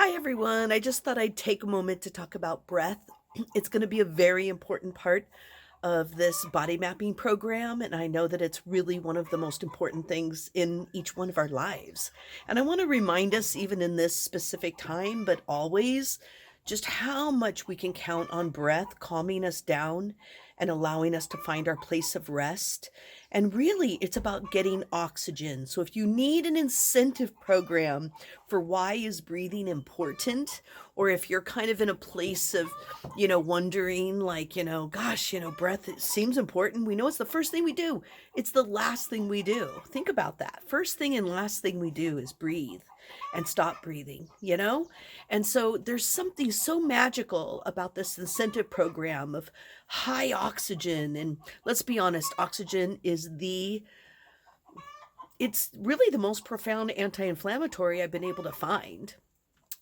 Hi, everyone. I just thought I'd take a moment to talk about breath. It's going to be a very important part of this body mapping program, and I know that it's really one of the most important things in each one of our lives. And I want to remind us, even in this specific time, but always, just how much we can count on breath calming us down and allowing us to find our place of rest. And really, it's about getting oxygen. So if you need an incentive program, for why is breathing important, or if you're kind of in a place of, wondering like, gosh, breath it seems important. We know it's the first thing we do. It's the last thing we do. Think about that. First thing and last thing we do is breathe and stop breathing. And so there's something so magical about this incentive program of high oxygen. And let's be honest, oxygen is it's really the most profound anti-inflammatory I've been able to find.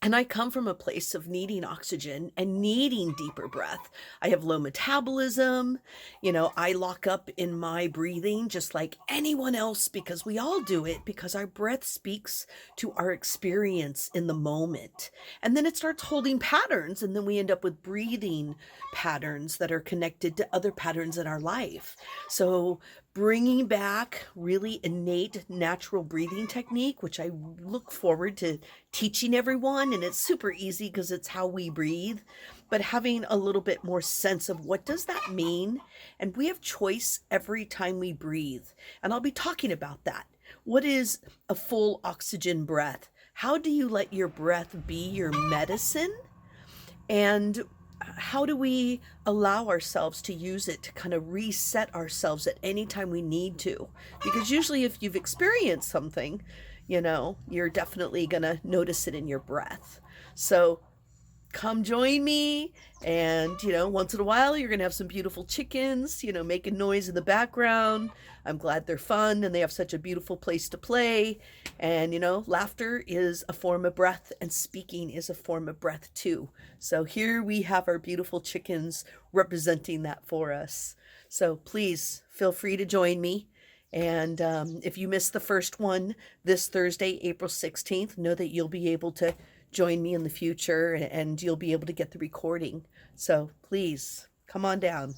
And I come from a place of needing oxygen and needing deeper breath. I have low metabolism. I lock up in my breathing just like anyone else because we all do it because our breath speaks to our experience in the moment. And then it starts holding patterns, and then we end up with breathing patterns that are connected to other patterns in our life. So, bringing back really innate natural breathing technique, which I look forward to teaching everyone, and it's super easy because it's how we breathe, but having a little bit more sense of what does that mean? And we have choice every time we breathe. And I'll be talking about that. What is a full oxygen breath? How do you let your breath be your medicine? And how do we allow ourselves to use it to kind of reset ourselves at any time we need to? Because usually, if you've experienced something, you're definitely going to notice it in your breath. So, come join me. And, once in a while, you're going to have some beautiful chickens, making noise in the background. I'm glad they're fun and they have such a beautiful place to play. And, laughter is a form of breath and speaking is a form of breath too. So here we have our beautiful chickens representing that for us. So please feel free to join me. And if you missed the first one this Thursday, April 16th, know that you'll be able to join me in the future and you'll be able to get the recording. So please come on down.